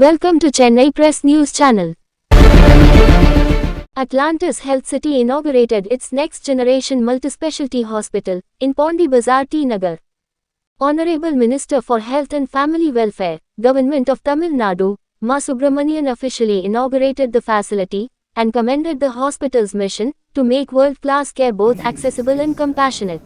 Welcome to Chennai Press News Channel. Atlantis Health City inaugurated its next-generation multispecialty hospital in Pondi Bazaar, T. Nagar. Honorable Minister for Health and Family Welfare, Government of Tamil Nadu, Ma Subramanian officially inaugurated the facility and commended the hospital's mission to make world-class care both accessible and compassionate.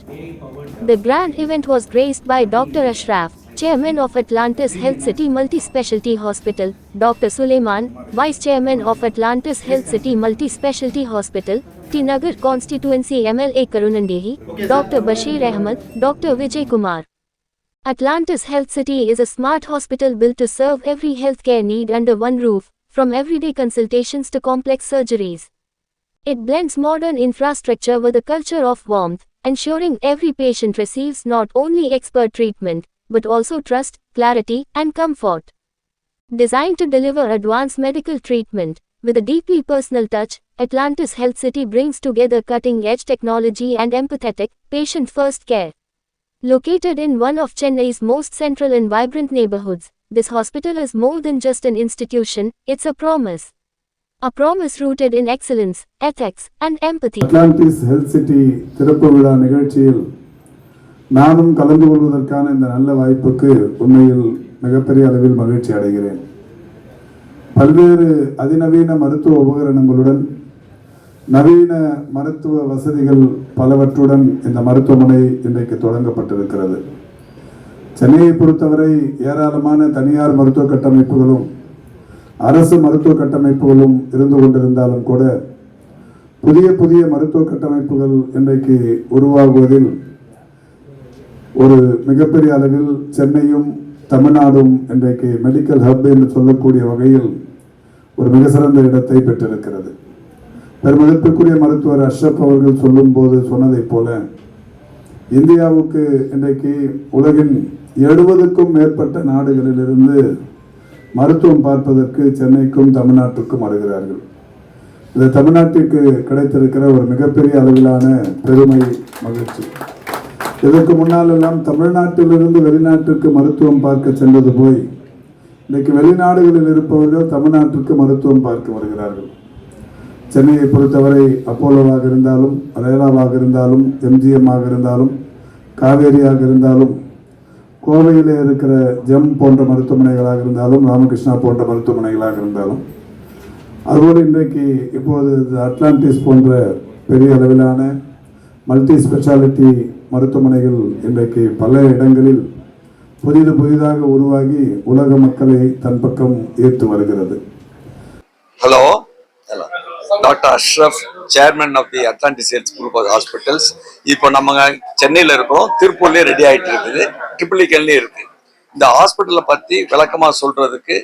The grand event was graced by Dr. Ashraf, Chairman of Atlantis Health City Multi-Specialty Hospital, Dr. Suleiman, Vice Chairman of Atlantis Health City Multi-Specialty Hospital, T. Nagar Constituency MLA Karunandehi, Dr. Bashir Ahmed, Dr. Vijay Kumar. Atlantis Health City is a smart hospital built to serve every healthcare need under one roof, from everyday consultations to complex surgeries. It blends modern infrastructure with a culture of warmth, ensuring every patient receives not only expert treatment, but also trust, clarity, and comfort. Designed to deliver advanced medical treatment, with a deeply personal touch, Atlantis Health City brings together cutting-edge technology and empathetic, patient-first care. Located in one of Chennai's most central and vibrant neighborhoods, this hospital is more than just an institution, it's a promise. A promise rooted in excellence, ethics, and empathy. Atlantis Health City திறப்பு விழா நிகழ்ச்சியில் நானும் கலந்து கொள்வதற்கான இந்த நல்ல வாய்ப்புக்கு உண்மையில் மிகப்பெரிய அளவில் மகிழ்ச்சி அடைகிறேன். பல்வேறு அதிநவீன மருத்துவ உபகரணங்களுடன் நவீன மருத்துவ வசதிகள் பலவற்றுடன் இந்த மருத்துவமனை இன்றைக்கு தொடங்கப்பட்டிருக்கிறது. சென்னையை பொறுத்தவரை ஏராளமான தனியார் மருத்துவ கட்டமைப்புகளும் அரசு மருத்துவ கட்டமைப்புகளும் இருந்து கொண்டிருந்தாலும் கூட புதிய மருத்துவ கட்டமைப்புகள் இன்றைக்கு உருவாகுவதில் ஒரு மிகப்பெரிய அளவில் சென்னையும் தமிழ்நாடும் இன்றைக்கு மெடிக்கல் ஹப் என்று சொல்லக்கூடிய வகையில் ஒரு மிக சிறந்த இடத்தை பெற்றிருக்கிறது. பெருமதிப்பிற்குரிய மருத்துவர் அஷ்ரப் அவர்கள் சொல்லும்போது சொன்னதைப் போல இந்தியாவுக்கு இன்றைக்கு உலகின் 70க்கும் மேற்பட்ட நாடுகளிலிருந்து மருத்துவம் பார்ப்பதற்கு சென்னைக்கும் தமிழ்நாட்டுக்கும் வருகிறார்கள். இது தமிழ்நாட்டிற்கு கிடைத்திருக்கிற ஒரு மிகப்பெரிய அளவிலான பெருமை, மகிழ்ச்சி. இதற்கு முன்னால் எல்லாம் தமிழ்நாட்டிலிருந்து வெளிநாட்டிற்கு மருத்துவம் பார்க்க சென்றது போய் இன்றைக்கு வெளிநாடுகளில் இருப்பவர்கள் தமிழ்நாட்டிற்கு மருத்துவம் பார்க்க வருகிறார்கள். சென்னையை பொறுத்தவரை அப்போலோவாக இருந்தாலும், ரேலாவாக இருந்தாலும், எம்ஜிஎம்மாக இருந்தாலும், காவேரியாக இருந்தாலும், கோவையில் இருக்கிற ஜெம் போன்ற மருத்துவமனைகளாக இருந்தாலும், ராமகிருஷ்ணா போன்ற மருத்துவமனைகளாக இருந்தாலும், அதுபோல் இன்றைக்கு இப்போது அட்லாண்டிஸ் போன்ற பெரிய அளவிலான மல்டி ஸ்பெஷாலிட்டி மருத்துவமனைகள் இன்றைக்கு பல இடங்களில் புதிதாக உருவாகி உலக மக்களை தன் பக்கம் ஈர்த்து வருகிறது. Hello, doctor Ashraf, chairman of the Atlantis health group of hospitals. இப்போ நம்ம சென்னையில் இருக்கிறோம், திருப்பூர்லேயே ரெடி ஆகிட்டு இருக்குது, ட்ரிபிளிகன்லேயும் இருக்குது. இந்த ஹாஸ்பிட்டலை பற்றி விளக்கமாக சொல்கிறதுக்கு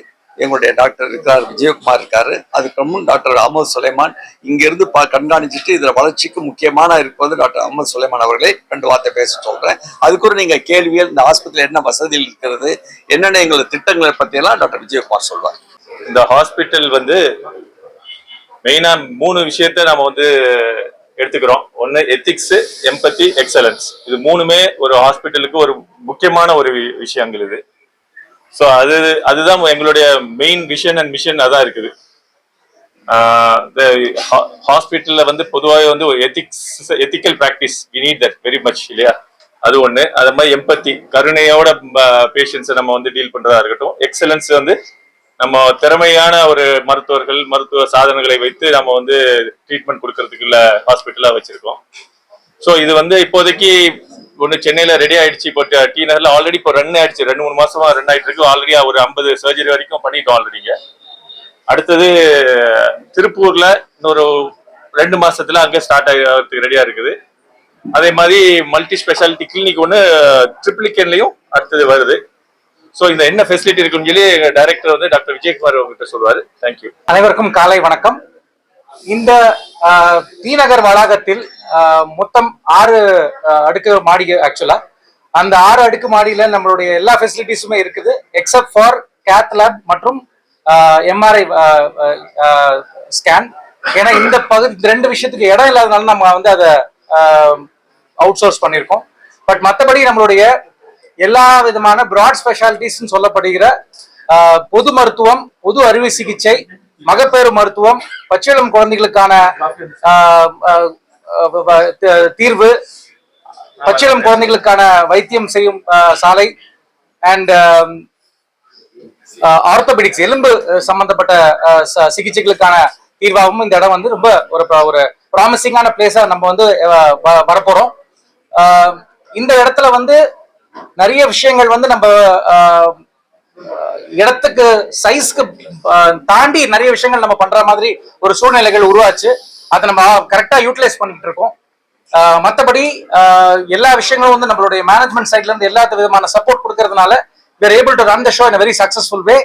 எங்களுடைய டாக்டர் இருக்கார், விஜயகுமார் இருக்காரு. அதுக்கப்புறம் டாக்டர் அஹமது சுலைமான் இங்கிருந்து கண்காணிச்சுட்டு இதில் வளர்ச்சிக்கு முக்கியமான இருப்பது டாக்டர் அஹமது சுலைமான் அவர்களை 2 வார்த்தை பேச சொல்கிறேன். அதுக்கு நீங்கள் கேள்விகள், இந்த ஹாஸ்பிட்டல் என்ன வசதிகள் இருக்கிறது, என்னென்ன எங்களோட திட்டங்களை பற்றியெல்லாம் டாக்டர் விஜயகுமார் சொல்வார். இந்த ஹாஸ்பிட்டல் மெயினா 3 விஷயத்த நம்ம எடுத்துக்கிறோம். ஒன்று எத்திக்ஸ், எம்பத்தி, எக்ஸலன்ஸ். இது 3மே ஒரு ஹாஸ்பிட்டலுக்கு ஒரு முக்கியமான ஒரு விஷயங்கள் இது. ஸோ அதுதான் எங்களுடைய மெயின் விஷன் அண்ட் மிஷன். அதான் இருக்குது. ஹாஸ்பிட்டல்ல பொதுவாக ஒரு ethical practice, we need that very much, இல்லையா? அது ஒன்று. அது மாதிரி எம்பத்தி, கருணையோட பேஷண்ட்ஸை நம்ம டீல் பண்றதா இருக்கட்டும். எக்ஸலன்ஸ் நம்ம திறமையான ஒரு மருத்துவர்கள், மருத்துவ சாதனங்களை வைத்து நம்ம ட்ரீட்மெண்ட் கொடுக்கறதுக்குள்ள ஹாஸ்பிட்டலா வச்சிருக்கோம். ஸோ இது இப்போதைக்கு சென்னையில ரெடி ஆயிடுச்சு. இப்போ டி நகர்ல ஆல்ரெடி இப்போ ரன் ஆயிடுச்சு, 2-3 மாசமா ரன் ஆயிட்டு இருக்கு. ஆல்ரெடி ஒரு 50 சர்ஜரி வரைக்கும் பண்ணிட்டோம் ஆல்ரெடிங்க. அடுத்தது திருப்பூர்ல இன்னொரு 2 மாசத்துல அங்கே ஸ்டார்ட் ஆகிறதுக்கு ரெடியா இருக்குது. அதே மாதிரி மல்டி ஸ்பெஷாலிட்டி கிளினிக் ஒன்று ட்ரிபிளிகன்லயும் அடுத்தது வருது. ஸோ இந்த என்ன ஃபெசிலிட்டி இருக்குன்னு சொல்லி எங்க டைரக்டர் டாக்டர் விஜயகுமார் அவர்கிட்ட சொல்வாரு. தேங்க்யூ. அனைவருக்கும் காலை வணக்கம். இந்த டி நகர் வளாகத்தில் மொத்தம் 6 அடுக்கு மாடி. ஆக்சுவலா அந்த 6 அடுக்கு மாடியில நம்மளுடைய எல்லா ஃபெசிலிட்டிஸுமே இருக்குது, எக்ஸப்ட் ஃபார் கேத் லேப் மற்றும் எம்ஆர்ஐ ஸ்கேன். ஏன்னா இந்த பகுதி 2 விஷயத்துக்கு இடம் இல்லாதனால நம்ம அதை அவுட் சோர்ஸ் பண்ணியிருக்கோம். பட் மற்றபடி நம்மளுடைய எல்லா விதமான பிராட் ஸ்பெஷாலிட்டிஸ் சொல்லப்படுகிற பொது மருத்துவம், பொது அறுவை சிகிச்சை, மகப்பேறு மருத்துவம், பச்சிளம் குழந்தைகளுக்கான தீர்வு, பச்சிளம் குழந்தைகளுக்கான வைத்தியம் செய்யும் சாலை அண்ட் ஆர்த்தோபெடிக்ஸ் எலும்பு சம்பந்தப்பட்ட சிகிச்சைகளுக்கான தீர்வாகவும் இந்த இடம் வந்து ரொம்ப ஒரு ப்ராமிசிங்கான பிளேஸா நம்ம வந்து வரப்போறோம். இந்த இடத்துல வந்து நிறைய விஷயங்கள் வந்து நம்ம இடத்துக்கு சைஸ்க்கு தாண்டி நிறைய விஷயங்கள் நம்ம பண்ற மாதிரி ஒரு சூழ்நிலைகள் உருவாச்சு. அதை நம்ம கரெக்டா யூட்டிலைஸ் பண்ணிட்டு இருக்கோம். மற்றபடி எல்லா விஷயங்களும் வந்து நம்மளுடைய மேனேஜ்மெண்ட் சைட்ல இருந்து எல்லா விதமான சப்போர்ட் கொடுக்கறதுனால we are able to run the show in a very successful way.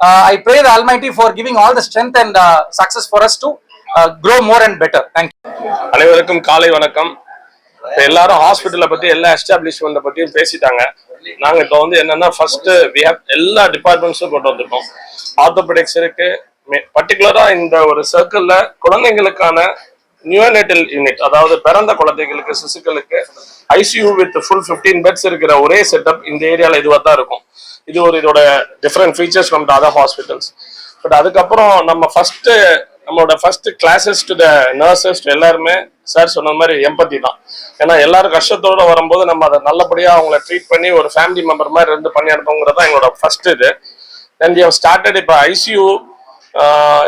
I pray the Almighty for giving all the strength and success for us to grow more and better. Thank you. அனைவருக்கும் காலை வணக்கம். எல்லாரும் ஹாஸ்பிட்டலை பத்தி எல்லா எஸ்டாப்ளிஷ்மெண்ட்டை பத்தியும் பேசிட்டாங்க. நாங்க இப்போ வந்து என்னன்னா ஃபர்ஸ்ட் we have எல்லா டிபார்ட்மெண்ட்ஸும் கொண்டு வந்திருக்கோம். ஆர்த்தோபெடிக்ஸ் இருக்கு, பர்டிகுலரா இந்த ஒரு சர்க்கிள்ல குழந்தைங்களுக்கான நியோனேட்டல் யூனிட், அதாவது பிறந்த குழந்தைகளுக்கு சிசுக்களுக்கு ஐசியூ வித் ஃபுல் 15 பெட்ஸ் இருக்கிற ஒரே செட்டப் இந்த ஏரியால இதுவா தான் இருக்கும். இது ஒரு இதோட different features from the other hospitals. But அதுக்கப்புறம் நம்மளோட first classes to the nurses எல்லாருமே சார் சொன்ன மாதிரி எம்பத்தி தான். ஏன்னா எல்லாரும் கஷ்டத்தோட வரும்போது நம்ம அதை நல்லபடியா அவங்கள ட்ரீட் பண்ணி ஒரு ஃபேமிலி மெம்பர் மாதிரி இருந்து பண்ணி அனுப்புங்கிறது தான் எங்களோட ஃபர்ஸ்ட் இது. தென் வி ஹவ் ஸ்டார்டட் இப்போ ஐசியூ.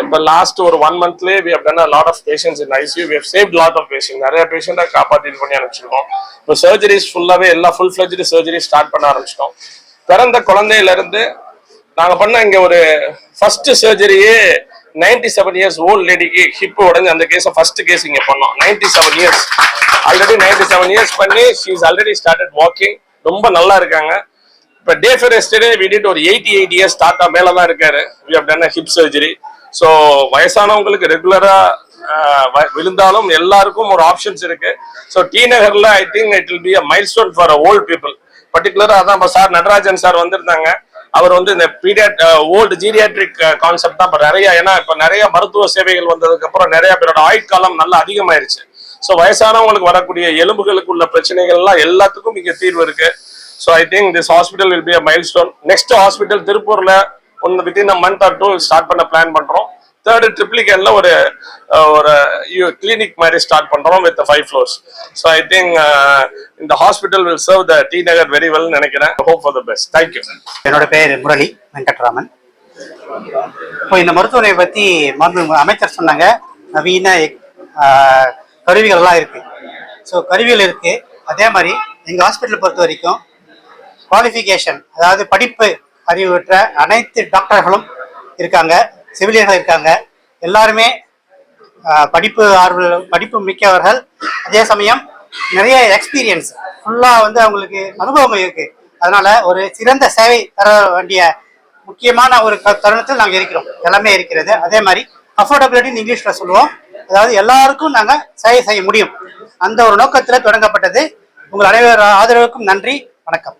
இப்போ லாஸ்ட் ஒரு 1 monthலேயே we have done a lot of patients in ICU. We have saved lot of patients. நிறைய பேஷண்ட்டை காப்பாற்றி பண்ணி அனுப்பிச்சிருக்கோம். இப்போ சர்ஜரிஸ் ஃபுல்லாகவே எல்லா ஃபுல் ஃபிளெஜ்டு சர்ஜரி ஸ்டார்ட் பண்ண ஆரம்பிச்சிட்டோம். பிறந்த குழந்தையிலேருந்து நாங்கள் பண்ண இங்கே ஒரு ஃபர்ஸ்ட் சர்ஜரியே 97 years ஓல்ட் லேடிக்கு ஹிப்பு உடஞ்சி அந்த கேஸை ஃபர்ஸ்ட் கேஸ் இங்கே பண்ணோம். 97 years ஆல்ரெடி 97 years பண்ணி she is already started walking. ரொம்ப நல்லா இருக்காங்க. இப்போ day for yesterday we did ஒரு 88 years தாத்தா மேலே தான் இருக்காரு. we have done a hip surgery. So வயசானவங்களுக்கு ரெகுலரா விழுந்தாலும் எல்லாருக்கும் ஒரு ஆப்ஷன்ஸ் இருக்கு. ஸோ டி நகர்ல I think it will be a milestone for volt people. பர்டிகுலரா அதான் இப்போ சார் நடராஜன் சார் வந்திருந்தாங்க. அவர் வந்து இந்த ஓல்டு ஜீரியாட்ரிக் கான்செப்ட் தான் இப்போ நிறைய, ஏன்னா இப்போ நிறைய மருத்துவ சேவைகள் வந்ததுக்கு அப்புறம் நிறைய பேரோட ஆயுட்காலம் நல்லா அதிகமாயிருச்சு. ஸோ வயசானவங்களுக்கு வரக்கூடிய எலும்புகளுக்கு உள்ள பிரச்சனைகள்லாம் எல்லாத்துக்கும் இங்கே தீர்வு இருக்கு. So I think this hospital will be a milestone. Next hospital திருப்பூர்ல within a month or two start பண்ண பிளான் பண்றோம். Third ட்ரிப்ளிகேன்ல ஒரு கிளினிக் மாதிரி ஸ்டார்ட் பண்றோம் with the 5 floors. So I think the hospital will serve the T Nagar very well நினைக்கிறேன். Hope for the best. Thank you. என்னோட பேர் முரளி வெங்கட்ராமன். இப்போ இந்த மருத்துவமனை பத்தி அமைச்சர் சொன்னாங்க. நவீன கருவிகள்லாம் இருக்கு. ஸோ கருவிகள் இருக்கு. அதே மாதிரி எங்க ஹாஸ்பிட்டல் பொறுத்த வரைக்கும் குவாலிஃபிகேஷன், அதாவது படிப்பு அறிவு பெற்ற அனைத்து டாக்டர்களும் இருக்காங்க, செவிலியர்கள் இருக்காங்க. எல்லாருமே படிப்பு மிக்கவர்கள். அதே சமயம் நிறைய எக்ஸ்பீரியன்ஸ் ஃபுல்லாக வந்து அவங்களுக்கு அனுபவங்கள் இருக்கு. அதனால ஒரு சிறந்த சேவை தர வேண்டிய முக்கியமான ஒரு தருணத்தில் நாங்கள் இருக்கிறோம். எல்லாமே இருக்கிறது. அதே மாதிரி அஃபோர்டபிலிட்டின்னு இங்கிலீஷில் சொல்லுவோம். அதாவது எல்லாருக்கும் நாங்கள் சேவை செய்ய முடியும். அந்த ஒரு நோக்கத்தில் தொடங்கப்பட்டது. உங்கள் அனைவரும் ஆதரவுக்கும் நன்றி. வணக்கம்.